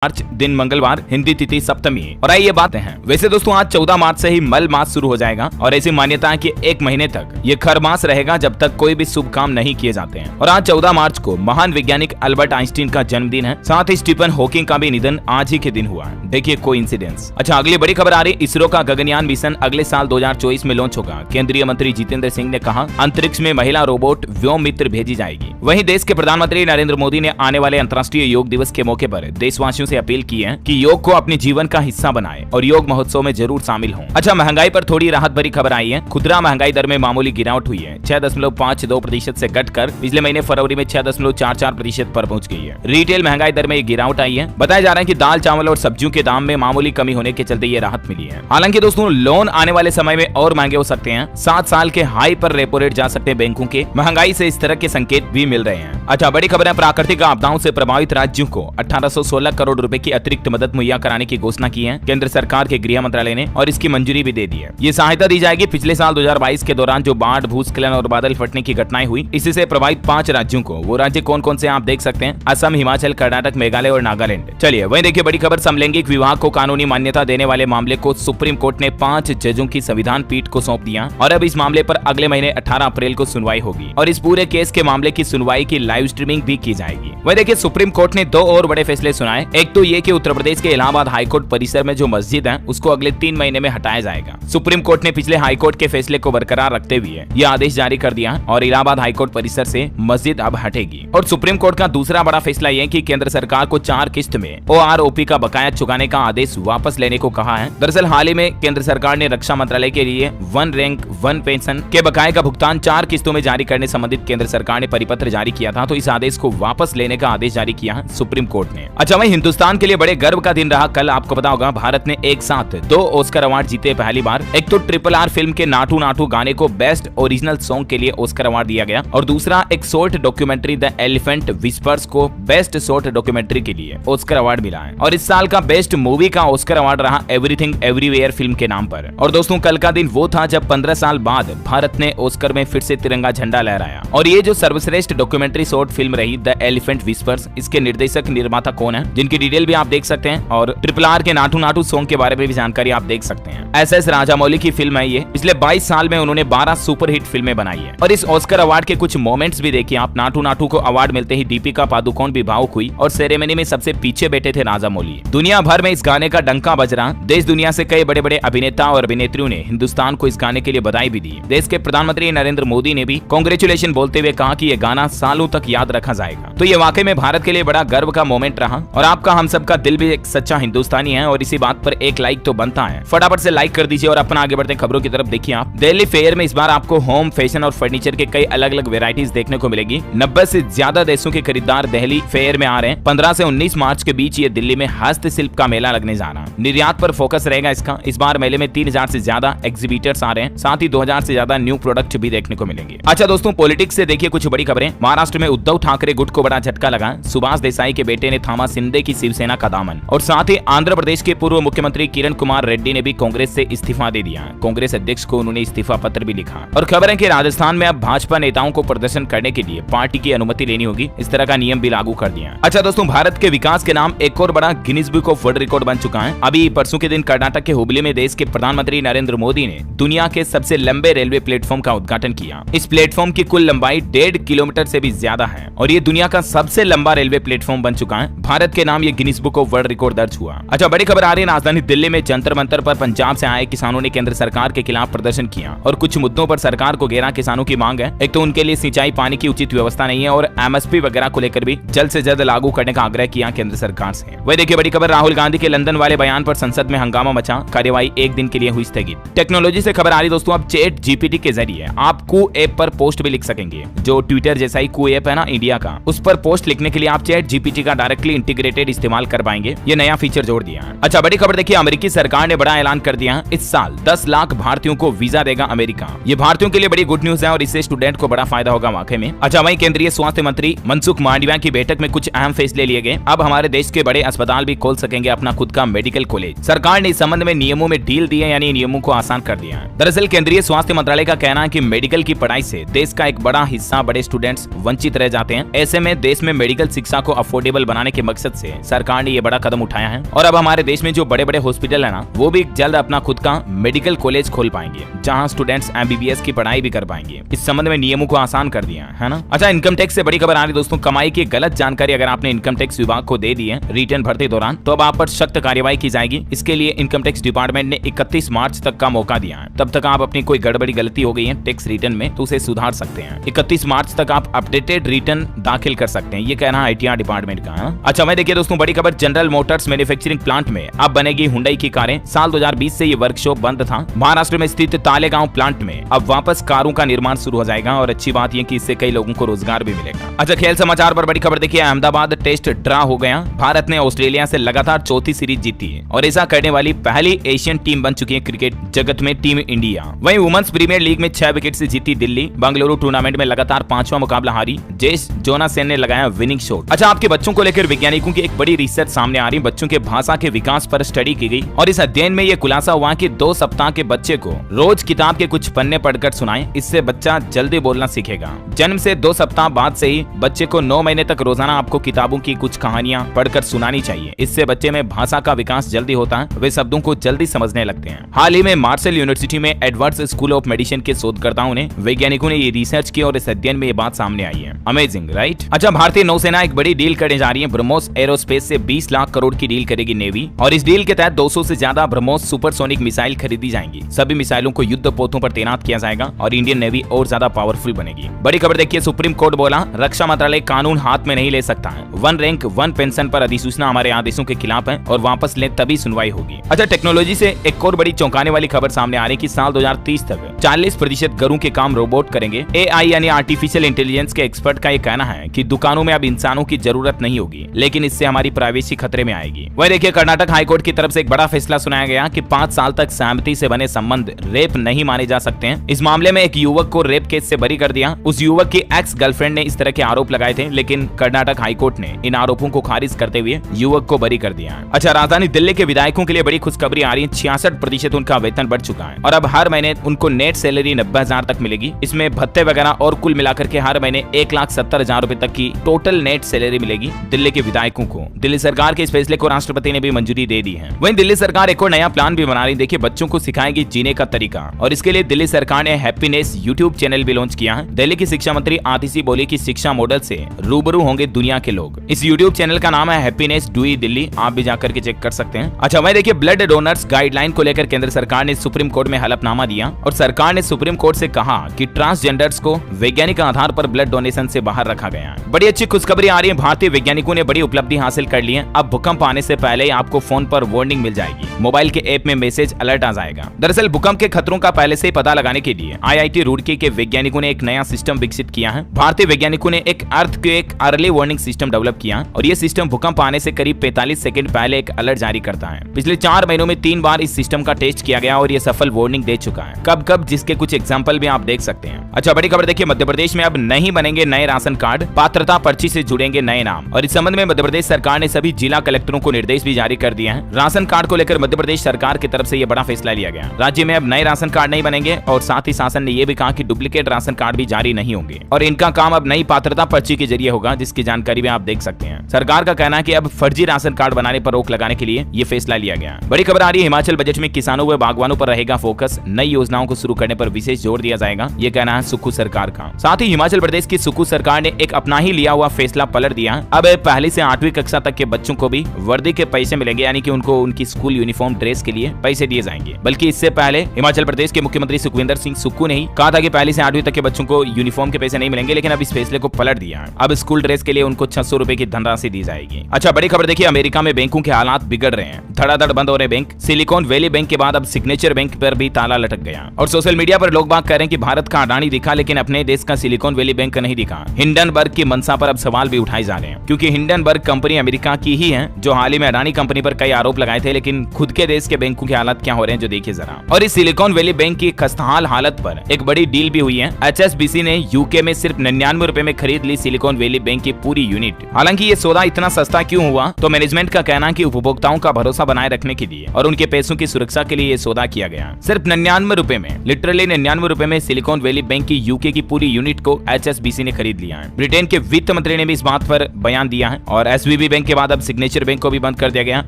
मार्च दिन मंगलवार, हिंदी तिथि सप्तमी। और आइए बातें हैं। वैसे दोस्तों आज 14 मार्च से ही मल मास शुरू हो जाएगा और ऐसी मान्यता है कि एक महीने तक ये खर मास रहेगा जब तक कोई भी शुभ काम नहीं किए जाते हैं। और आज 14 मार्च को महान वैज्ञानिक अल्बर्ट आइंस्टीन का जन्मदिन है। साथ ही स्टीफन हॉकिंग का भी निधन आज ही के दिन हुआ है। देखिए कोइंसिडेंस। अच्छा, अगली बड़ी खबर आ रही, इसरो का गगनयान मिशन अगले साल 2024 में लॉन्च होगा। केंद्रीय मंत्री जितेंद्र सिंह ने कहा, अंतरिक्ष में महिला रोबोट व्योम मित्र भेजी जाएगी। वहीं देश के प्रधानमंत्री नरेंद्र मोदी ने आने वाले अंतर्राष्ट्रीय योग दिवस के मौके पर देशवासियों से अपील की है कि योग को अपने जीवन का हिस्सा बनाएं और योग महोत्सव में जरूर शामिल हों। अच्छा, महंगाई पर थोड़ी राहत भरी खबर आई है। खुदरा महंगाई दर में मामूली गिरावट हुई है। 6.52% से घटकर पिछले महीने फरवरी में 6.44% पर पहुंच गई है। रिटेल महंगाई दर में गिरावट आई है। बताया जा रहा है कि दाल, चावल और सब्जियों के दाम में मामूली कमी होने के चलते ये राहत मिली है। हालांकि दोस्तों लोन आने वाले समय में और महंगे हो सकते हैं। 7 साल के हाई पर रेपो रेट जा सकते हैं बैंकों के। महंगाई से इस तरह के संकेत भी मिल रहे हैं। अच्छा, बड़ी खबर है, प्राकृतिक आपदाओं से प्रभावित राज्यों को 1816 करोड़ रुपए की अतिरिक्त मदद मुहैया कराने की घोषणा की है केंद्र सरकार के गृह मंत्रालय ने, और इसकी मंजूरी भी दे दी है। ये सहायता दी जाएगी पिछले साल 2022 के दौरान जो बाढ़, भूस्खलन और बादल फटने की घटनाएं हुई, इसी से प्रभावित 5 राज्यों को। वो राज्य कौन कौन से आप देख सकते हैं, असम, हिमाचल, कर्नाटक, मेघालय और नागालैंड। चलिए वहीं देखिए बड़ी खबर, समलैंगिक विवाह को कानूनी मान्यता देने वाले मामले को सुप्रीम कोर्ट ने 5 जजों की संविधान पीठ को सौंप दिया और अब इस मामले पर अगले महीने 18 अप्रैल को सुनवाई होगी और इस पूरे केस के मामले की सुनवाई की लाइव स्ट्रीमिंग भी की जाएगी। वहीं देखिए सुप्रीम कोर्ट ने 2 और बड़े फैसले सुनाए। एक तो ये कि उत्तर प्रदेश के इलाहाबाद हाईकोर्ट परिसर में जो मस्जिद है उसको अगले 3 महीने में हटाया जाएगा। सुप्रीम कोर्ट ने पिछले हाईकोर्ट के फैसले को बरकरार रखते हुए यह आदेश जारी कर दिया और इलाहाबाद हाईकोर्ट परिसर से मस्जिद अब हटेगी। और सुप्रीम कोर्ट का दूसरा बड़ा फैसला यह कि केंद्र सरकार को 4 किस्त में OROP का बकाया चुकाने का आदेश वापस लेने को कहा है। दरअसल हाल ही में केंद्र सरकार ने रक्षा मंत्रालय के लिए 1 रैंक 1 पेंशन के बकाये का भुगतान 4 किस्तों में जारी करने संबंधित केंद्र सरकार ने परिपत्र जारी किया था, तो इस आदेश को वापस लेने का आदेश जारी किया है सुप्रीम कोर्ट ने। अच्छा, वहीं हिंदुस्तान के लिए बड़े गर्व का दिन रहा कल। आपको पता होगा भारत ने एक साथ 2 ऑस्कर अवार्ड जीते पहली बार। एक तो RRR फिल्म के नाटू नाटू गाने को बेस्ट ओरिजिनल सॉन्ग के लिए ऑस्कर अवार्ड दिया गया और दूसरा एक short documentary the elephant whispers को बेस्ट शॉर्ट डॉक्यूमेंट्री के लिए ऑस्कर अवार्ड मिला है। और इस साल का बेस्ट मूवी का ऑस्कर अवार्ड रहा एवरीथिंग एवरीवेयर फिल्म के नाम पर। और दोस्तों कल का दिन वो था जब 15 साल बाद भारत ने ऑस्कर में फिर से तिरंगा झंडा लहराया। और ये जो सर्वश्रेष्ठ डॉक्यूमेंट्री शॉर्ट फिल्म रही द एलिफेंट विस्पर्स, इसके निर्देशक निर्माता कौन है, जिनकी डिटेल भी आप देख सकते हैं और RRR के नाटू नाटू सॉन्ग के बारे में भी जानकारी आप देख सकते हैं। SS राजामौली की फिल्म है ये। पिछले 22 साल में उन्होंने 12 सुपरहिट फिल्में बनाई है। और इस ऑस्कर अवार्ड के कुछ मोमेंट्स भी देखिए आप। नाटू नाटू को अवार्ड मिलते ही दीपिका पादुकोण भी भावुक हुई और सेरेमनी में सबसे पीछे बैठे थे राजामौली। दुनिया भर में इस गाने का डंका बज रहा। देश दुनिया से कई बड़े बड़े अभिनेता और अभिनेत्रियों ने हिंदुस्तान को इस गाने के लिए बधाई भी दी। देश के प्रधानमंत्री नरेंद्र मोदी ने भी कांग्रेचुलेशन बोलते हुए कहा कि ये गाना सालों तक याद रखा जाएगा। तो ये वाकई में भारत के लिए बड़ा गर्व का मोमेंट रहा और आपका, हम सबका दिल भी एक सच्चा हिंदुस्तानी है और इसी बात पर एक लाइक तो बनता है। फटाफट से लाइक कर दीजिए और अपना आगे बढ़ते खबरों की तरफ देखिए आप। दिल्ली फेयर में इस बार आपको होम, फैशन और फर्नीचर के कई अलग अलग वेराइटीज देखने को मिलेगी। 90 से ज्यादा देशों के खरीदार दिल्ली फेयर में आ रहे हैं। 15 से 19 मार्च के बीच ये दिल्ली में हस्तशिल्प का मेला लगने जा रहा है। निर्यात पर फोकस रहेगा इसका। इस बार मेले में 3000 से ज्यादा एग्जीबिटर्स आ रहे हैं। साथ ही 2000 से ज्यादा न्यू प्रोडक्ट भी देखने को मिलेंगे। अच्छा दोस्तों, पॉलिटिक्स से देखिए कुछ बड़ी खबरें। महाराष्ट्र में उद्धव ठाकरे गुट को बड़ा झटका लगा। सुभाष देसाई के बेटे ने थामा शिंदे की शिवसेना का दामन। और साथ ही आंध्र प्रदेश के पूर्व मुख्यमंत्री किरण कुमार रेड्डी ने भी कांग्रेस से इस्तीफा दे दिया। कांग्रेस अध्यक्ष को उन्होंने इस्तीफा पत्र भी लिखा। और खबर है कि राजस्थान में अब भाजपा नेताओं को प्रदर्शन करने के लिए पार्टी की अनुमति लेनी होगी। इस तरह का नियम भी लागू कर दिया। अच्छा दोस्तों, भारत के विकास के नाम एक और बड़ा Guinness book of world record बन चुका है। अभी परसों के दिन कर्नाटक के हुबली में देश के प्रधानमंत्री नरेंद्र मोदी ने दुनिया के सबसे लंबे रेलवे प्लेटफॉर्म का उद्घाटन किया। इस प्लेटफॉर्म की कुल लंबाई 1.5 किलोमीटर से भी ज्यादा है और ये दुनिया का सबसे लंबा रेलवे प्लेटफॉर्म बन चुका है। भारत के नाम ये Guinness book of world record दर्ज हुआ। अच्छा, बड़ी खबर आ रही है, राजधानी दिल्ली में जंतर मंतर पर पंजाब से आए किसानों ने केंद्र सरकार के खिलाफ प्रदर्शन किया और कुछ मुद्दों पर सरकार को घेरा। किसानों की मांग है, एक तो उनके लिए सिंचाई पानी की उचित व्यवस्था नहीं है और MSP वगैरह को लेकर भी जल्द से जल्द लागू करने का आग्रह किया केंद्र सरकार से। वही देखिए बड़ी खबर, राहुल गांधी के लंदन वाले बयान पर संसद में हंगामा मचा। कार्यवाही 1 दिन के लिए हुई स्थगित। टेक्नोलॉजी से खबर आ रही दोस्तों, अब चैट GPT के जरिए आप कू ऐप पर पोस्ट भी लिख सकेंगे। जो ट्विटर जैसा ही कू ऐप है ना इंडिया का, उस पर पोस्ट लिखने के लिए आप चैट GPT का डायरेक्टली इंटीग्रेटेड इस्तेमाल कर पाएंगे। ये नया फीचर जोड़ दिया है। अच्छा, बड़ी खबर देखिए, अमेरिकी सरकार ने बड़ा ऐलान कर दिया है। इस साल 10 लाख भारतीयों को वीजा देगा अमेरिका। ये भारतीयों के लिए बड़ी गुड न्यूज है और इससे स्टूडेंट को बड़ा फायदा होगा वाकई में। अच्छा, वहीं केंद्रीय स्वास्थ्य मंत्री मनसुख मांडविया की बैठक में कुछ अहम फैसले लिए गए। अब हमारे देश के बड़े अस्पताल भी खोल सकेंगे अपना खुद का मेडिकल कॉलेज। सरकार ने इस संबंध में नियमों में ढील दी है, यानी नियमों को आसान कर दिया है। दरअसल केंद्रीय स्वास्थ्य मंत्रालय का कहना है कि मेडिकल की पढ़ाई से देश का एक बड़ा हिस्सा बड़े स्टूडेंट्स वंचित रह जाते हैं। ऐसे में देश में मेडिकल शिक्षा को अफोर्डेबल बनाने के मकसद से सरकार ने ये बड़ा कदम उठाया है और अब हमारे देश में जो बड़े बड़े हॉस्पिटल है ना, वो भी जल्द अपना खुद का मेडिकल कॉलेज खोल पाएंगे, जहाँ स्टूडेंट्स MBBS की पढ़ाई भी कर पाएंगे। इस संबंध में नियमों को आसान कर दिया है ना। अच्छा, इनकम टैक्स से बड़ी खबर आ रही दोस्तों, कमाई की गलत जानकारी अगर आपने इनकम टैक्स विभाग को दे दी है रिटर्न भरते दौरान, तो अब आप पर सख्त कार्रवाई की जाएगी। इसके लिए इनकम टैक्स डिपार्टमेंट ने 31 मार्च तक का मौका दिया है। तब तक आप अपनी कोई गड़बड़ी गलती हो गई है टैक्स रिटर्न में तो उसे सुधार सकते हैं। 31 मार्च तक आप अपडेटेड रिटर्न दाखिल कर सकते हैं, ये कहना है ITR डिपार्टमेंट का है। अच्छा, मैं देखिए दोस्तों बड़ी खबर, जनरल मोटर्स मैन्युफैक्चरिंग प्लांट में अब बनेगी हुंडई की कारें। साल 2020 से ये वर्कशॉप बंद था। महाराष्ट्र में स्थित तालेगांव प्लांट में अब वापस कारों का निर्माण शुरू हो जाएगा और अच्छी बात यह कि इससे कई लोगों को रोजगार भी मिलेगा। अच्छा, खेल समाचार पर बड़ी खबर देखिए, अहमदाबाद टेस्ट ड्रा हो गया। भारत ने ऑस्ट्रेलिया से लगातार चौथी सीरीज जीती है और ऐसा करने वाली पहली एशियन टीम बन चुकी है क्रिकेट जगत में टीम इंडिया। वहीं वुमेन्स प्रीमियर लीग में 6 विकेट से जीती दिल्ली। बंगलुरु टूर्नामेंट में लगातार 5वां मुकाबला हारी। जेस जोनासन ने लगाया विनिंग शॉट। अच्छा, आपके बच्चों को लेकर वैज्ञानिकों की एक बड़ी रिसर्च सामने आ रही। बच्चों के भाषा के विकास पर स्टडी की गई और इस अध्ययन में यह खुलासा हुआ कि 2 सप्ताह के बच्चे को रोज किताब के कुछ पन्ने पढ़कर सुनाएं, इससे बच्चा जल्दी बोलना सीखेगा। जन्म से 2 सप्ताह बाद से ही बच्चे को 9 महीने तक रोजाना आपको किताबों की कुछ कहानियां पढ़कर सुनानी चाहिए। इससे बच्चे में भाषा का विकास जल्दी होता है, वे शब्दों को जल्दी समझने लगते हैं। हाल ही में मार्शल यूनिवर्सिटी में एडवर्ड्स स्कूल ऑफ मेडिसिन के शोधकर्ताओं ने वैज्ञानिकों ने ये रिसर्च की और इस अध्ययन में ये बात सामने आई है। Amazing, right? अच्छा, भारतीय नौसेना एक बड़ी डील करने जा रही है। ब्रह्मोस एरोस्पेस से 20 लाख करोड़ की डील करेगी नेवी और इस डील के तहत 200 से ज्यादा ब्रह्मोस सुपरसोनिक मिसाइल खरीदी जाएंगी। सभी मिसाइलों को युद्ध पोतों पर तैनात किया जाएगा और इंडियन नेवी और ज्यादा पावरफुल बनेगी। बड़ी खबर देखिए, सुप्रीम कोर्ट बोला रक्षा मंत्रालय कानून हाथ में नहीं ले सकता है। 1 रैंक 1 पेंशन पर अधिसूचना हमारे आदेशों के खिलाफ है और वापस ले तभी सुनवाई होगी। अच्छा, टेक्नोलॉजी से एक और बड़ी चौंकाने वाली खबर सामने आ रही है कि साल 2030 तक 40% घरों के काम रोबोट करेंगे। AI यानी आर्टिफिशियल इंटेलिजेंस के एक्सपर्ट का ये कहना है कि दुकानों में अब इंसानों की जरूरत नहीं होगी, लेकिन इससे हमारी प्राइवेसी खतरे में आएगी। वही देखिए, कर्नाटक हाईकोर्ट की तरफ से एक बड़ा फैसला सुनाया गया कि 5 साल तक सहमति से बने संबंध रेप नहीं माने जा सकते हैं। इस मामले में एक युवक को रेप केस से बरी कर दिया। उस युवक की एक्स गर्लफ्रेंड ने इस तरह के आरोप लगाए थे, लेकिन कर्नाटक हाईकोर्ट ने इन आरोपों को खारिज करते हुए युवक को बरी कर दिया। अच्छा, राजधानी दिल्ली के विधायकों के लिए बड़ी खुशखबरी आ रही है। 66% उनका वेतन बढ़ चुका है और अब हर महीने उनको नेट सैलरी 90,000 तक मिलेगी। इसमें भत्ते वगैरह और कुल मिलाकर के हर महीने 1,70,000 रुपए तक की टोटल नेट सैलरी मिलेगी दिल्ली के विधायकों को। दिल्ली सरकार के इस फैसले को राष्ट्रपति ने भी मंजूरी दे दी है। वहीं दिल्ली सरकार एक और नया प्लान भी बना रही है। देखिए, बच्चों को सिखाएगी जीने का तरीका और इसके लिए दिल्ली सरकार ने हैप्पीनेस यूट्यूब चैनल भी लॉन्च किया है। दिल्ली की शिक्षा मंत्री आतिशी बोली कि शिक्षा मॉडल से रूबरू होंगे दुनिया के लोग। इस यूट्यूब चैनल का नाम है हैप्पीनेस डूई दिल्ली, आप भी जाकर के चेक कर सकते हैं। अच्छा, वहीं देखिए, ब्लड डोनर्स गाइडलाइन को लेकर केंद्र सरकार ने सुप्रीम कोर्ट में हलफनामा दिया और सरकार ने सुप्रीम कोर्ट से कहा कि ट्रांसजेंडर्स को वैज्ञानिक आधार पर ब्लड डोनेशन से बाहर रखा गया है। बड़ी अच्छी खुशखबरी आ रही है, भारतीय वैज्ञानिकों ने बड़ी उपलब्धि हासिल कर ली है। अब भूकंप आने से पहले ही आपको फोन पर वार्निंग मिल जाएगी, मोबाइल के ऐप में मैसेज अलर्ट आ जाएगा। दरअसल भूकंप के खतरों का पहले से ही पता लगाने के लिए IIT रुड़की के वैज्ञानिकों ने एक नया सिस्टम विकसित किया है। भारतीय वैज्ञानिकों ने एक earthquake early warning system develop किया और ये सिस्टम भूकंप आने से करीब 45 सेकंड पहले एक अलर्ट जारी करता है। पिछले 4 महीनों में 3 बार इस सिस्टम का टेस्ट किया गया और ये सफल वार्निंग दे चुका है। कब कब, जिसके कुछ एग्जाम्पल भी आप देख सकते हैं। अच्छा, बड़ी खबर देखिए, मध्य प्रदेश में अब नहीं बनेंगे नए राशन कार्ड, पात्रता पर्ची से जुड़ेंगे नए नाम और इस संबंध में मध्य प्रदेश सरकार ने सभी जिला कलेक्टरों को निर्देश भी जारी कर दिया है। राशन कार्ड को लेकर मध्य प्रदेश सरकार की तरफ से यह बड़ा फैसला लिया गया। राज्य में अब नए राशन कार्ड नहीं बनेंगे और साथ ही शासन ने यह भी कहा कि डुप्लीकेट राशन कार्ड भी जारी नहीं होंगे और इनका काम अब नई पात्रता पर्ची के जरिए होगा, जिसकी जानकारी भी आप देख सकते हैं। सरकार का कहना है कि अब फर्जी राशन कार्ड बनाने पर रोक लगाने के लिए ये फैसला लिया गया। बड़ी खबर आ रही है, हिमाचल बजट में किसानों व बागवानों पर रहेगा फोकस, नई योजनाओं को शुरू करने पर विशेष जोर दिया जाएगा, ये कहना है सुक्खू सरकार का। साथ ही हिमाचल प्रदेश की सुक्खू सरकार ने एक अपना ही लिया हुआ फैसला पलट दिया। अब पहली से 8वीं कक्षा तक के बच्चों को भी वर्दी के पैसे मिलेंगे, यानी कि उनको उनकी स्कूल यूनिफॉर्म ड्रेस के लिए पैसे दिए जाएंगे। बल्कि इससे पहले हिमाचल प्रदेश के मुख्यमंत्री सुखविंदर सिंह सुक्खू ने ही कहा था कि पहली से 8वीं तक के बच्चों को यूनिफॉर्म के पैसे नहीं मिलेंगे, लेकिन अब इस फैसले को पलट दिया। अब स्कूल ड्रेस के लिए उनको 600 रुपए की धनराशि दी जाएगी। अच्छा, बड़ी खबर देखिए, अमेरिका में बैंकों के हालात बिगड़ रहे हैं, धड़ाधड़ बंद हो रहे बैंक। सिलिकॉन वैली बैंक के बाद अब सिग्नेचर बैंक पर भी ताला लटक गया और सोशल मीडिया पर लोग बात कर रहे हैं कि भारत का अडानी दिखा, लेकिन अपने देश का सिलिकॉन वैली बैंक नहीं दिखा। हिंडनबर्ग की मंशा पर अब सवाल भी उठाए जा रहे हैं, क्योंकि हिंडनबर्ग कंपनी अमेरिका की ही है जो हाल ही में अडानी कंपनी पर कई आरोप लगाए थे, लेकिन खुद के देश के बैंकों के हालात क्या हो रहे हैं जो देखिए जरा। और इस सिलिकॉन वैली बैंक की खस्ताहाल हालत पर एक बड़ी डील भी हुई है। HSBC ने यूके में सिर्फ 99 रुपए में खरीद ली सिलिकॉन वैली बैंक की पूरी यूनिट। हालांकि ये सौदा इतना सस्ता क्यों हुआ, तो मैनेजमेंट का कहना है कि उपभोक्ताओं का भरोसा बनाए रखने के लिए और उनके पैसों की सुरक्षा के लिए ये सौदा किया गया। सिर्फ 99 रुपए में लिटरली 99 रुपए में सिलिकॉन वैली बैंक की यूके की पूरी यूनिट को HSBC ने खरीद लिया है। ब्रिटेन के वित्त मंत्री ने भी इस बात पर बयान दिया है और SVB बैंक के बाद अब सिग्नेचर बैंक को भी बंद कर दिया गया।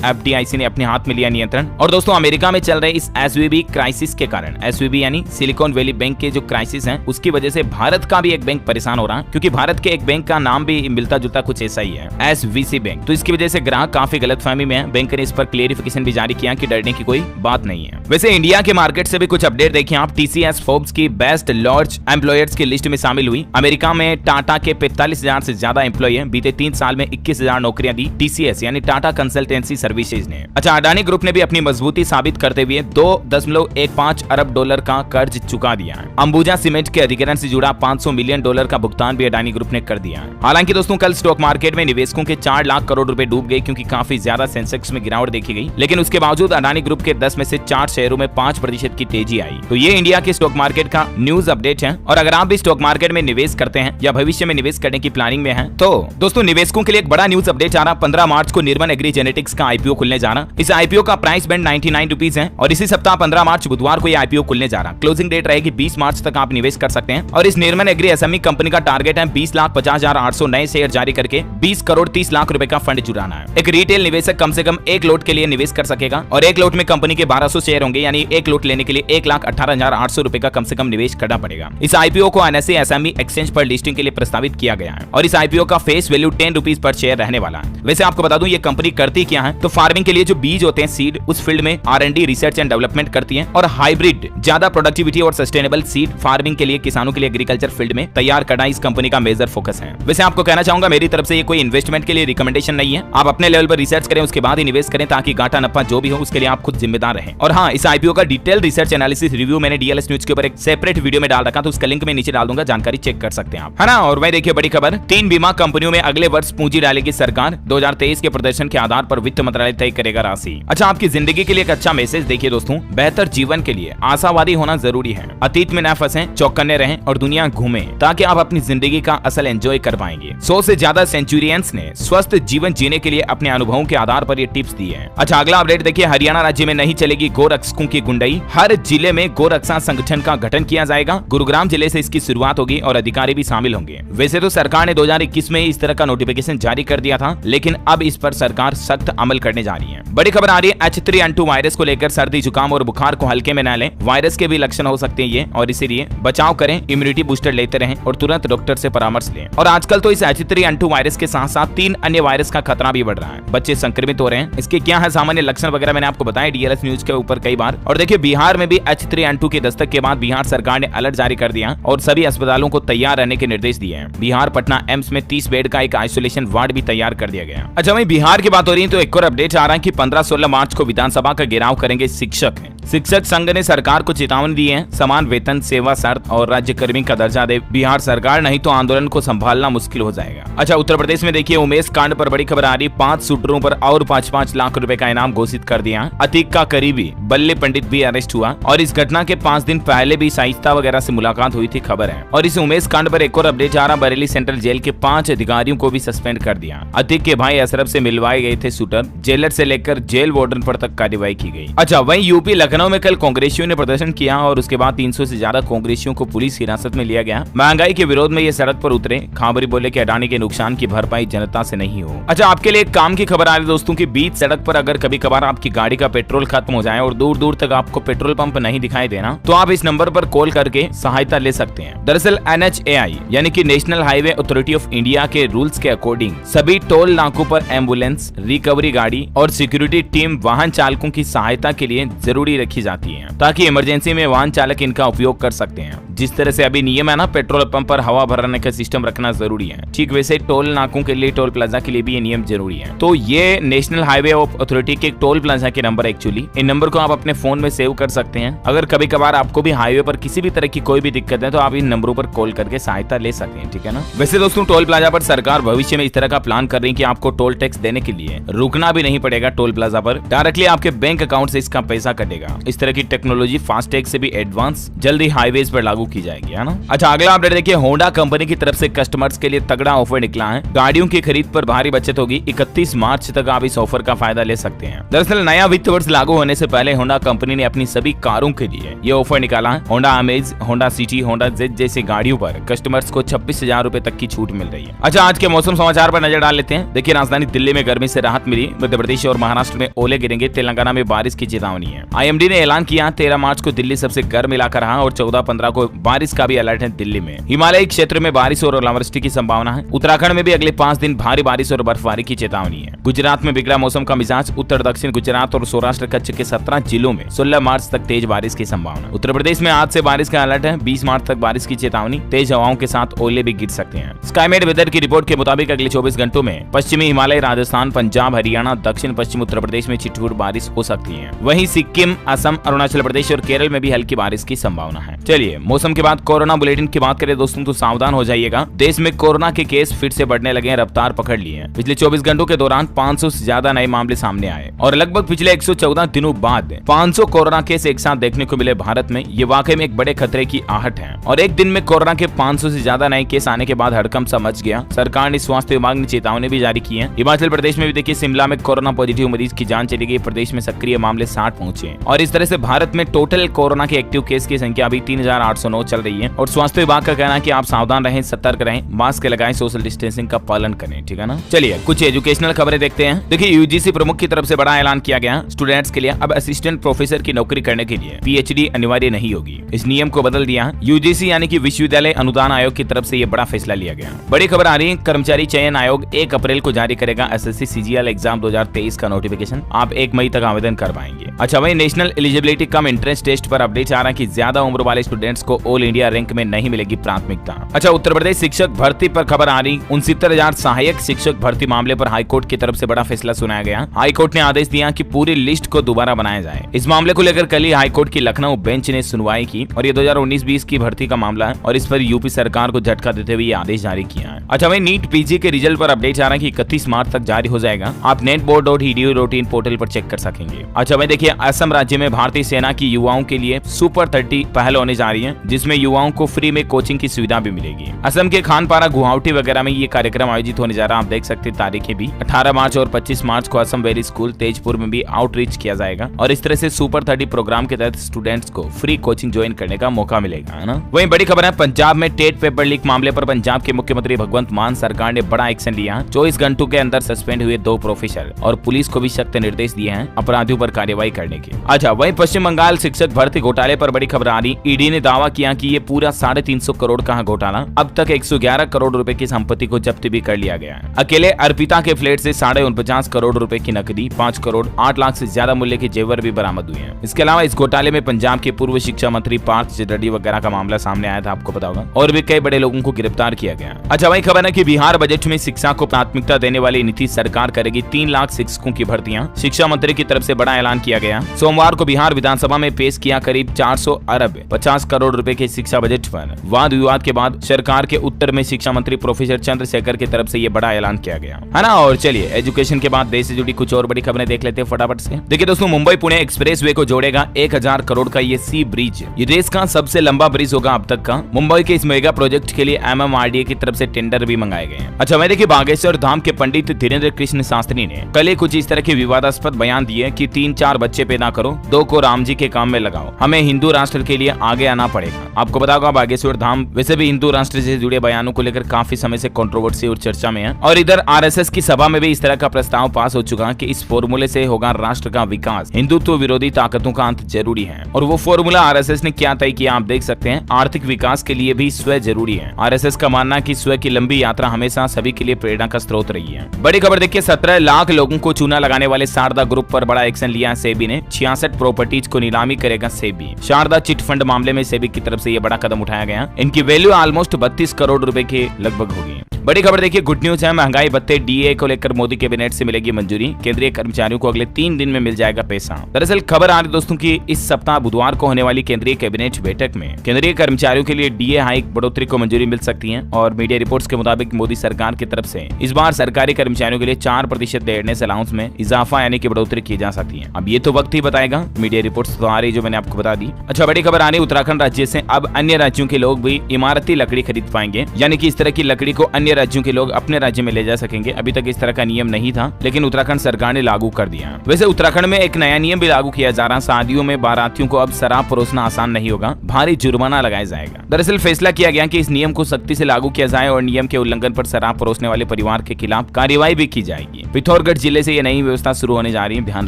FDIC ने अपने हाथ में लिया नियंत्रण। और दोस्तों अमेरिका में चल रहे इस SVB क्राइसिस के कारण, SVB यानी सिलिकॉन वैली बैंक के जो क्राइसिस है उसकी वजह से भारत का भी एक बैंक परेशान हो रहा है, क्योंकि भारत के एक बैंक का नाम भी मिलता जुलता कुछ ऐसा ही है, SVC बैंक। तो इसकी वजह से ग्राहक काफी गलतफहमी में है। बैंक ने इस पर क्लेरिफिकेशन भी जारी किया कि डरने की कोई बात नहीं है। वैसे इंडिया के मार्केट से भी कुछ अपडेट देखिए आप। TCS फोर्ब्स की बेस्ट लार्ज एम्प्लॉयर्स की लिस्ट में शामिल हुई। अमेरिका में टाटा के 45,000 से ज्यादा एम्प्लॉय हैं। बीते 3 साल में 21,000 नौकरियां दी TCS यानी टाटा कंसल्टेंसी सर्विसेज ने। अच्छा, अडानी ग्रुप ने भी अपनी मजबूती साबित करते हुए $2.15 अरब का कर्ज चुका दिया है। अंबुजा सीमेंट के अधिग्रहण से जुड़ा $500 मिलियन का भुगतान भी अडानी ग्रुप ने कर दिया है। हालांकि दोस्तों कल स्टॉक मार्केट में निवेशकों के 4 लाख करोड़ रुपए डूब गए, क्योंकि काफी ज्यादा सेंसेक्स में गिरावट देखी गई। लेकिन उसके बावजूद अडानी ग्रुप के 10 में से 4 शेयरों में 5% की तेजी आई। तो ये इंडिया के स्टॉक मार्केट का न्यूज अपडेट है। और अगर आप भी स्टॉक मार्केट में निवेश करते हैं या भविष्य में निवेश करने की प्लानिंग में हैं, तो दोस्तों निवेशकों के लिए एक बड़ा न्यूज अपडेट आ रहा। 15 मार्च को निर्मन एग्री जेनेटिक्स का IPO खुलने जा रहा। इस IPO का प्राइस बैंड 99 रुपीज है और इसी सप्ताह 15 मार्च बुधवार को ये IPO खुलने जा रहा। क्लोजिंग डेट रहेगी 20 मार्च तक आप निवेश कर सकते हैं। और इस निर्मन एग्री SME कंपनी का टारगेट है 20,50,800 नए शेयर जारी करके 20 करोड़ 30 लाख रुपए का फंड जुटाना है। एक रिटेल निवेशक कम से कम 1 लोट के लिए निवेश कर सकेगा और 1 लोट में कंपनी के 1200 शेयर होंगे, यानी 1 लोट लेने के लिए 1,18,800 रुपए का कम से कम निवेश करना पड़ेगा। इस IPO को NSE SME एक्सचेंज पर लिस्टिंग के लिए प्रस्तावित किया गया है और इस IPO का face value 10 rupees per share रहने वाला है। वैसे आपको बता दूं ये कंपनी करती क्या है, तो फार्मिंग के लिए जो बीज होते हैं सीड, उस फील्ड में R&D रिसर्च एंड डेवलपमेंट करती है और हाइब्रिड ज्यादा प्रोडक्टिविटी और सस्टेनेबल सीड फार्मिंग के लिए किसानों के लिए एग्रीकल्चर फील्ड में तैयार करना इस कंपनी का मेजर फोकस है। वैसे आपको कहना चाहूंगा मेरी तरफ से ये कोई इन्वेस्टमेंट के लिए रिकमेंडेशन नहीं है। आप अपने लेवल पर रिसर्च करें, उसके बाद ही निवेश करें, ताकि घाटा नफा जो भी हो उसके लिए आप खुद जिम्मेदार रहें। और हाँ, इस IPO का डिटेल रिसर्च एनालिसिस रिव्यू मैंने DLS न्यूज के ऊपर एक सेपरेट वीडियो में डाल रखा, तो उसका लिंक मैं नीचे डाल दूंगा, जानकारी चेक कर सकते हैं आप, है ना। और वही देखिए बड़ी खबर, 3 बीमा कंपनियों में अगले वर्ष पूंजी डालेगी सरकार। 2023 के प्रदर्शन के आधार पर वित्त मंत्रालय तय करेगा राशि। अच्छा, आपकी जिंदगी के लिए एक अच्छा मैसेज देखिए दोस्तों। बेहतर जीवन के लिए आशावादी होना जरूरी है। अतीत में न फंसें, चौकन्ने रहें और दुनिया घूमें, ताकि आप अपनी जिंदगी का असल एंजॉय कर पाएंगे। 100 से ज्यादा सेंचुरियंस ने स्वस्थ जीवन जीने के लिए अपने अनुभवों के आधार पर ये टिप्स दिए हैं। अच्छा, अगला अपडेट देखिए, हरियाणा राज्य में नहीं चलेगी गोरक्षकों की गुंडाई। हर जिले में गोरक्षा संगठन का गठन किया जाएगा। गुरुग्राम जिले से इसकी शुरुआत होगी और अधिकारी भी शामिल होंगे। वैसे तो सरकार ने 2021 में इस तरह का नोटिफिकेशन जारी कर दिया था, लेकिन अब इस पर सरकार सख्त अमल करने जा रही है। बड़ी खबर आ रही है, H3N2 वायरस को लेकर सर्दी जुकाम और बुखार को हल्के में न लें। वायरस के भी लक्षण हो सकते हैं ये, और इसीलिए बचाव करें, इम्यूनिटी बूस्टर लेते रहें और तुरंत डॉक्टर से परामर्श लें। और आजकल तो इस H3N2 वायरस के साथ साथ 3 अन्य वायरस का खतरा भी बढ़ रहा है। बच्चे संक्रमित हो रहे हैं। इसके क्या है सामान्य लक्षण वगैरह मैंने आपको बताया DLS न्यूज के ऊपर कई बार। और देखिए बिहार में भी H3N2 की दस्तक के बाद बिहार सरकार ने अलर्ट जारी कर दिया और सभी अस्पतालों को तैयार रहने के निर्देश दिए हैं। बिहार पटना एम्स में 30 बेड का एक आइसोलेशन वार्ड भी तैयार कर दिया गया। अच्छा, वहीं बिहार की बात हो रही है तो एक और अपडेट आ रहा है कि 15-16 मार्च को विधानसभा का घेराव करेंगे शिक्षक। शिक्षक संघ ने सरकार को चेतावनी दी है, समान वेतन, सेवा शर्त और राज्य कर्मी का दर्जा दे बिहार सरकार, नहीं तो आंदोलन को संभालना मुश्किल हो जाएगा। अच्छा, उत्तर प्रदेश में देखिए उमेश कांड पर बड़ी खबर आ रही। 5 शूटरों पर और 5-5 लाख रुपए का इनाम घोषित कर दिया। अतीक का करीबी बल्ले पंडित भी अरेस्ट हुआ और इस घटना के 5 दिन पहले भी शाइस्ता वगैरह से मुलाकात हुई थी, खबर है। और इस उमेश कांड पर एक और अपडेट आ रहा, बरेली सेंट्रल जेल के 5 अधिकारियों को भी सस्पेंड कर दिया। अतीक के भाई अशरफ से मिलवाए गए थे शूटर, जेलर से लेकर जेल वार्डन पर तक कार्रवाई की गई। अच्छा, वहीं यूपी लखनऊ में कल कांग्रेसियों ने प्रदर्शन किया और उसके बाद 300 से ज्यादा कांग्रेसियों को पुलिस हिरासत में लिया गया। महंगाई के विरोध में ये सड़क पर उतरे। खाबरी बोले कि अडानी के नुकसान की भरपाई जनता से नहीं हो। अच्छा, आपके लिए एक काम की खबर आ रही है दोस्तों की, बीच सड़क पर अगर कभी कभार आपकी गाड़ी का पेट्रोल खत्म हो जाए और दूर दूर तक आपको पेट्रोल पंप नहीं दिखाई देना, तो आप इस नंबर पर कॉल करके सहायता ले सकते हैं। दरअसल NHAI यानी कि national highway authority of India के रूल्स के अकॉर्डिंग सभी टोल नाकों पर एम्बुलेंस, रिकवरी गाड़ी और सिक्योरिटी टीम वाहन चालकों की सहायता के लिए जरूरी रखी जाती है, ताकि इमरजेंसी में वाहन चालक इनका उपयोग कर सकते हैं। जिस तरह से अभी नियम है ना, पेट्रोल पंप पर हवा भरने का सिस्टम रखना जरूरी है, ठीक वैसे टोल नाकों के लिए, टोल प्लाजा के लिए भी ये नियम जरूरी है। तो ये नेशनल हाईवे अथॉरिटी के टोल प्लाजा के नंबर एक्चुअली, इन नंबर को आप अपने फोन में सेव कर सकते हैं। अगर कभी कभार आपको भी हाईवे पर किसी भी तरह की कोई भी दिक्कत है तो आप इन नंबरों पर कॉल करके सहायता ले सकते हैं, ठीक है ना। वैसे दोस्तों टोल प्लाजा पर सरकार भविष्य में इस तरह का प्लान कर रही है कि आपको टोल टैक्स देने के लिए रुकना भी नहीं पड़ेगा। टोल प्लाजा पर डायरेक्टली आपके बैंक अकाउंट से इसका पैसा कटेगा। इस तरह की टेक्नोलॉजी फास्टैग से भी एडवांस जल्दी हाईवेज पर लागू की जाएगी, है ना। अच्छा, अगला अपडेट देखिए, होंडा कंपनी की तरफ से कस्टमर्स के लिए तगड़ा ऑफर निकला है। गाड़ियों की खरीद पर भारी बचत होगी। 31 मार्च तक आप इस ऑफर का फायदा ले सकते हैं। दरअसल नया वित्त वर्ष लागू होने से पहले होंडा कंपनी ने अपनी सभी कारों के लिए ये ऑफर निकाला है। Honda amaze, Honda city, Honda Z जैसी गाड़ियों पर कस्टमर्स को 26,000 रुपए तक की छूट मिल रही है। अच्छा, आज के मौसम समाचार पर नजर डाल लेते हैं। देखिए, राजधानी दिल्ली में गर्मी से राहत मिली। मध्य प्रदेश और महाराष्ट्र में ओले गिरेंगे। तेलंगाना में बारिश की चेतावनी है। IMD ने ऐलान किया 13 मार्च को दिल्ली सबसे गर्म इलाका रहा और 14-15 को बारिश का भी अलर्ट है दिल्ली में। हिमालयी क्षेत्र में बारिश और ओलावृष्टि की संभावना है। उत्तराखंड में भी अगले 5 दिन भारी बारिश और बर्फबारी की चेतावनी है। गुजरात में बिगड़ा मौसम का मिजाज। उत्तर दक्षिण गुजरात और सौराष्ट्र कच्छ के 17 जिलों में 16 मार्च तक तेज बारिश की संभावना। उत्तर प्रदेश में आज से बारिश का अलर्ट है। 20 मार्च तक बारिश की चेतावनी। तेज हवाओं के साथ ओले भी गिर सकते हैं। स्काईमेट वेदर की रिपोर्ट के मुताबिक अगले 24 घंटों में पश्चिमी हिमालय, राजस्थान, पंजाब, हरियाणा, दक्षिण पश्चिम उत्तर प्रदेश में छिटपुट बारिश हो सकती है। वहीं सिक्किम, असम, अरुणाचल प्रदेश और केरल में भी हल्की बारिश की संभावना है। चलिए, मौसम के बाद कोरोना बुलेटिन की बात करें दोस्तों, तो सावधान हो जाइएगा। देश में कोरोना के केस फिर से बढ़ने लगे हैं, रफ्तार पकड़ लिए हैं। पिछले 24 घंटों के दौरान 500 से ज्यादा नए मामले सामने आए और लगभग पिछले 114 दिनों बाद 500 कोरोना केस एक साथ देखने को मिले भारत में। ये वाकई में एक बड़े खतरे की आहट है और एक दिन में कोरोना के 500 से ज्यादा नए केस आने के बाद हड़कंप सा मच गया। सरकार ने, स्वास्थ्य विभाग ने चेतावनी भी जारी की है। हिमाचल प्रदेश में भी देखिए, शिमला में कोरोना पॉजिटिव मरीज की जान चली गई। प्रदेश में सक्रिय मामले 60 पहुंचे और इस तरह से भारत में टोटल कोरोना के एक्टिव केस की संख्या अभी 3,809 चल रही है। और स्वास्थ्य विभाग का कहना है कि आप सावधान रहें, सतर्क रहें, मास्क लगाएं, सोशल डिस्टेंसिंग का पालन करें, ठीक है ना। चलिए, कुछ एजुकेशनल खबरें देखते हैं। देखिए, UGC प्रमुख की तरफ से बड़ा ऐलान किया गया। स्टूडेंट्स के लिए अब असिस्टेंट प्रोफेसर की नौकरी करने के लिए PhD अनिवार्य नहीं होगी। इस नियम को बदल दिया। UGC यानी कि विश्वविद्यालय अनुदान आयोग की तरफ से ये बड़ा फैसला लिया गया। बड़ी खबर आ रही है, कर्मचारी चयन आयोग 1 अप्रैल को जारी करेगा SSC CGL एग्जाम 2023 का नोटिफिकेशन। आप 1 मई तक आवेदन कर पाएंगे। अच्छा, वही national eligibility cum entrance test पर अपडेट आ रहा है कि ज्यादा उम्र वाले स्टूडेंट्स को ऑल इंडिया रैंक में नहीं मिलेगी प्राथमिकता। अच्छा, उत्तर प्रदेश शिक्षक भर्ती पर खबर आ रही। 69,000 सहायक शिक्षक भर्ती मामले पर हाईकोर्ट की तरफ से बड़ा फैसला सुनाया गया। हाईकोर्ट ने आदेश दिया कि पूरी लिस्ट को दोबारा बनाया जाए। इस मामले को लेकर कल ही हाईकोर्ट की लखनऊ बेंच ने सुनवाई की और ये 2019-20 की भर्ती का मामला है और इस पर यूपी सरकार को झटका देते हुए ये आदेश जारी किया है। अच्छा, वही नीट PG के रिजल्ट पर अपडेट आ रहा है कि 31 मार्च तक जारी हो जाएगा। आप netboard.edu.in पोर्टल पर चेक कर सकेंगे। अच्छा, वही देखिए, असम राज्य में भारतीय सेना की युवाओं के लिए सुपर 30 पहल होने जा रही है, जिसमें युवाओं को फ्री में कोचिंग की सुविधा भी मिलेगी। असम के खानपारा, गुवाहाटी वगैरह में ये कार्यक्रम आयोजित होने जा रहा है। आप देख सकते हैं तारीखें भी। 18 मार्च और 25 मार्च को असम वैली स्कूल तेजपुर में भी आउटरीच किया जाएगा और इस तरह से सुपर 30 प्रोग्राम के तहत स्टूडेंट्स को फ्री कोचिंग ज्वाइन करने का मौका मिलेगा, है ना। वहीं बड़ी खबर है, पंजाब में टेट पेपर लीक मामले पर पंजाब के मुख्यमंत्री भगवंत मान सरकार ने बड़ा एक्शन लिया। 24 घंटों के अंदर सस्पेंड हुए 2 प्रोफेसर और पुलिस को भी सख्त निर्देश दिए हैं अपराधियों पर कार्रवाई करने के। अच्छा, वहीं पश्चिम बंगाल शिक्षक भर्ती घोटाले पर बड़ी खबर आ रही। ईडी ने दावा किया कि ये पूरा 350 करोड़ का घोटाला। अब तक 111 करोड़ रुपए की संपत्ति को जब्त भी कर लिया गया है। अकेले अर्पिता के फ्लैट से 49.5 करोड़ रुपए की नकदी, 5 करोड़ 8 लाख से ज्यादा मूल्य के जेवर भी बरामद हुए हैं। इसके अलावा इस घोटाले में पंजाब के पूर्व शिक्षा मंत्री पार्थ चटर्जी वगैरह का मामला सामने आया था, आपको पता होगा, और भी कई बड़े लोगों को गिरफ्तार किया गया। अच्छा, वही खबर है कि बिहार बजट में शिक्षा को प्राथमिकता देने वाली नीतीश सरकार करेगी 3 लाख शिक्षकों की भर्तियां। शिक्षा मंत्री की तरफ से बड़ा ऐलान किया गया। सोमवार को बिहार विधानसभा में पेश किया करीब 400 अरब 50 करोड़ रुपए के शिक्षा बजट पर वाद विवाद के बाद सरकार के उत्तर में शिक्षा मंत्री प्रोफेसर चंद्रशेखर की तरफ से ये बड़ा ऐलान किया गया, है ना। और चलिए, एजुकेशन के बाद देश से जुड़ी कुछ और बड़ी खबरें देख लेते हैं फटाफट से। देखिए दोस्तों, मुंबई पुणे एक्सप्रेसवे को जोड़ेगा 1000 करोड़ का ये सी ब्रिज। ये देश का सबसे लंबा ब्रिज होगा अब तक का। मुंबई के इस मेगा प्रोजेक्ट के लिए MMRDA की तरफ से टेंडर भी मंगाए गए हैं। अच्छा, मैं देखिए, बागेश्वर धाम के पंडित धीरेन्द्र कृष्ण शास्त्री ने कल कुछ इस तरह के विवादास्पद बयान दिए कि 3-4 बच्चे पैदा करो, 2 को राम जी के काम में लगाओ, हमें हिंदू राष्ट्र के लिए आगे आना पड़ेगा। आपको पता होगा, बागेश्वर धाम वैसे भी हिंदू राष्ट्र से जुड़े बयानों को लेकर काफी समय से कंट्रोवर्सी और चर्चा में है और इधर RSS की सभा में भी इस तरह का प्रस्ताव पास हो चुका कि इस फॉर्मूले से होगा राष्ट्र का विकास, हिंदुत्व विरोधी ताकतों का अंत जरूरी है। और वो फॉर्मूला RSS ने क्या तय किया, आप देख सकते हैं। आर्थिक विकास के लिए भी स्व जरूरी है। RSS का मानना है कि स्व की लंबी यात्रा हमेशा सभी के लिए प्रेरणा का स्रोत रही है। बड़ी खबर देखिए, 17 लाख लोगों को चूना लगाने वाले शारदा ग्रुप पर बड़ा एक्शन लिया है सेबी ने। 66 प्रॉपर्टीज को नीलामी करेगा सेबी। शारदा चिट फंड मामले में सेबी की तरफ से यह बड़ा कदम उठाया गया। इनकी वैल्यू ऑलमोस्ट 32 करोड़ रुपए के लगभग होगी। बड़ी खबर देखिए, गुड न्यूज है, महंगाई भत्ते डीए को लेकर मोदी कैबिनेट से मिलेगी मंजूरी। केंद्रीय कर्मचारियों को अगले 3 दिन में मिल जाएगा पैसा। दरअसल खबर आ रही दोस्तों की इस सप्ताह बुधवार को होने वाली केंद्रीय कैबिनेट बैठक में केंद्रीय कर्मचारियों के लिए डीए हाइक बढ़ोतरी को मंजूरी मिल सकती है। और मीडिया रिपोर्ट्स के मुताबिक मोदी सरकार की तरफ से इस बार सरकारी कर्मचारियों के लिए 4% डेयरनेस अलाउंस में इजाफा यानी कि बढ़ोतरी की जा सकती है। अब ये तो वक्त ही बताएगा, मीडिया रिपोर्ट्स तो आ रही जो मैंने आपको बता दी। अच्छा, बड़ी खबर आ रही उत्तराखंड राज्य से अब अन्य राज्यों के लोग भी इमारती लकड़ी खरीद पाएंगे, यानी कि इस तरह की लकड़ी को अन्य राज्यों के लोग अपने राज्य में ले जा सकेंगे। अभी तक इस तरह का नियम नहीं था, लेकिन उत्तराखंड सरकार ने लागू कर दिया। वैसे उत्तराखंड में एक नया नियम भी लागू किया जा रहा, शादियों में बारातियों को अब शराब परोसना आसान नहीं होगा, भारी जुर्माना लगाया जाएगा। दरअसल फैसला किया गया कि इस नियम को सख्ती से लागू किया जाए और नियम के उल्लंघन पर शराब परोसने वाले परिवार के खिलाफ कार्रवाई भी की जाएगी। पिथौरागढ़ जिले से ये नई व्यवस्था शुरू होने जा रही है, ध्यान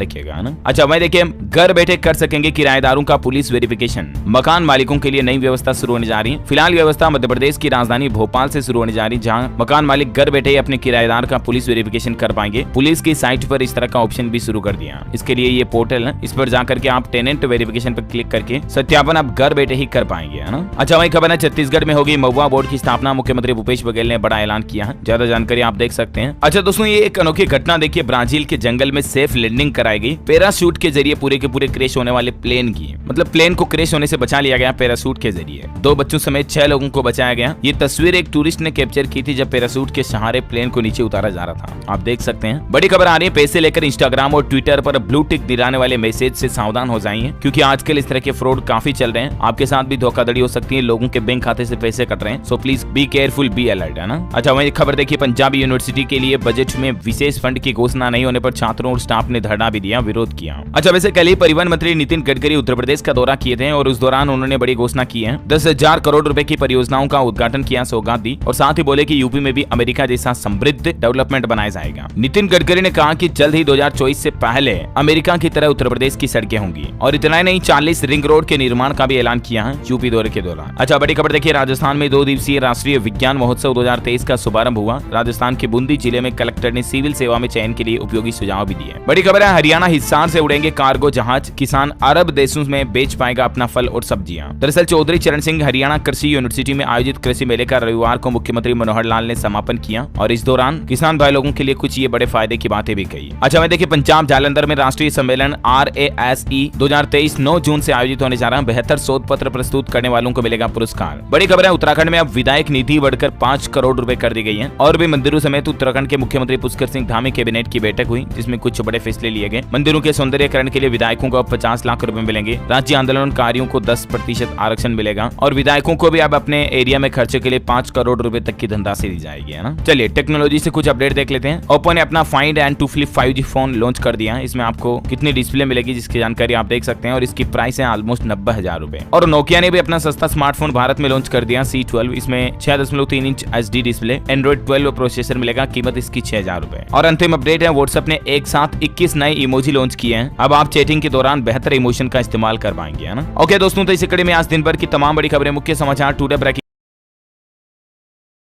रखिएगा ना। अच्छा, वही देखिए, घर बैठे कर सकेंगे किराएदारों का पुलिस वेरिफिकेशन। मकान मालिकों के लिए नई व्यवस्था शुरू होने जा रही है। फिलहाल व्यवस्था मध्य प्रदेश की राजधानी भोपाल से शुरू होने जा रही है, जहां मकान मालिक घर बैठे ही अपने किराएदार का पुलिस वेरिफिकेशन कर पाएंगे। पुलिस की साइट पर इस तरह का ऑप्शन भी शुरू कर दिया। इसके लिए ये पोर्टल है, इस पर जाकर के आप टेनेंट वेरिफिकेशन पर क्लिक करके सत्यापन आप घर बैठे ही कर पाएंगे, है ना। अच्छा, वही खबर है, छत्तीसगढ़ में होगी महुआ बोर्ड की स्थापना। मुख्यमंत्री भूपेश बघेल ने बड़ा ऐलान किया है, ज्यादा जानकारी आप देख सकते हैं। अच्छा दोस्तों, ये एक अनोखी घटना देखिए, ब्राजील के जंगल में सेफ लैंडिंग कराई गई पैराशूट के जरिए पूरे के पूरे क्रैश होने वाले प्लेन की, मतलब प्लेन को क्रैश होने से बचा लिया गया पैराशूट के जरिए। 2 बच्चों समेत 6 लोगों को बचाया गया। ये तस्वीर एक टूरिस्ट ने कैप्चर की थी जब पैराशूट के सहारे प्लेन को नीचे उतारा जा रहा था, आप देख सकते हैं। बड़ी खबर आ रही है, पैसे लेकर इंस्टाग्राम और ट्विटर पर ब्लू टिक दिलाने वाले मैसेज से सावधान हो जाइए, क्योंकि आजकल इस तरह के फ्रॉड काफी चल रहे हैं। आपके साथ भी धोखाधड़ी हो सकती है, लोगों के बैंक खाते से पैसे कट रहे हैं, so please be careful, be alert, है ना। अच्छा, वही खबर देखिए, पंजाब यूनिवर्सिटी के लिए बजट में विशेष फंड की घोषणा नहीं होने पर छात्रों और स्टाफ ने धरना भी दिया, विरोध किया। अच्छा, वैसे कल ही परिवहन मंत्री नितिन गडकरी उत्तर प्रदेश का दौरा किए थे और उस दौरान उन्होंने बड़ी घोषणा की है। 10,000 करोड़ रुपए की परियोजनाओं का उद्घाटन किया, सौगात दी और साथ ही बोले कि यूपी में भी अमेरिका जैसा समृद्ध डेवलपमेंट बनाया जाएगा। नितिन गडकरी ने कहा कि जल्द ही 2024 से पहले अमेरिका की तरह उत्तर प्रदेश की सड़कें होंगी और इतना ही नहीं, 40 रिंग रोड के निर्माण का भी ऐलान किया है यूपी दौरे के दौरान। अच्छा, बड़ी खबर देखिए, राजस्थान में 2 दिवसीय राष्ट्रीय विज्ञान महोत्सव 2023 का शुभारंभ हुआ। राजस्थान के बूंदी जिले में कलेक्टर ने सिविल सेवा में चयन के लिए उपयोगी सुझाव भी दिए। बड़ी खबर है, हरियाणा हिसार से उड़ेंगे कार्गो जहाज, किसान अरब देशों में बेच पाएगा अपना फल और सब्जियां। दरअसल चौधरी चरण सिंह हरियाणा कृषि यूनिवर्सिटी में आयोजित कृषि मेले का रविवार को मुख्यमंत्री मनोहर लाल ने समापन किया और इस दौरान किसान भाई लोगों के लिए कुछ ये बड़े फायदे की बातें भी कही। अच्छा, मैं देखिए, पंजाब जालंधर में राष्ट्रीय सम्मेलन RASE 2023 9 जून से आयोजित होने जा रहा है। 72 शोध पत्र प्रस्तुत करने वालों को मिलेगा पुरस्कार। बड़ी खबर है, उत्तराखंड में अब विधायक निधि बढ़कर 5 करोड़ रुपए कर दी गई है। और भी मंदिरों समेत उत्तराखंड के मुख्यमंत्री पुष्कर सिंह धामी कैबिनेट की बैठक हुई, जिसमें कुछ बड़े फैसले लिए गए। मंदिरों के सौंदर्यकरण के लिए विधायकों को अब 50 लाख रुपए मिलेंगे। राज्य आंदोलनकारियों को 10% आरक्षण मिलेगा और विधायकों को भी अब अपने एरिया में खर्चे के लिए 5 करोड़ रुपए तक की धनराशि दी जाएगी, है ना। चलिए टेक्नोलॉजी से कुछ अपडेट देख लेते हैं। ओप्पो ने अपना find N two flip 5G phone launch कर दिया है। इसमें आपको कितनी डिस्प्ले मिलेगी जिसकी जानकारी आप देख सकते हैं और इसकी प्राइस है ऑलमोस्ट 90,000 रुपए। और नोकिया ने भी अपना सस्ता स्मार्टफोन भारत में लॉन्च कर दिया, C12। इसमें 6.3 inch HD display, Android 12 processor मिलेगा, कीमत इसकी 6,000 रुपए। और अंतिम अपडेट है, व्हाट्सएप ने एक साथ 21 नए इमोजी लॉन्च किए हैं। अब आप चैटिंग के दौरान बेहतर इमोशन का इस्तेमाल कर पाएंगे, है ना। ओके दोस्तों, तो इसी कड़ी में आज दिन भर की तमाम बड़ी खबरें, मुख्य समाचार, टुडे ब्रेकिंग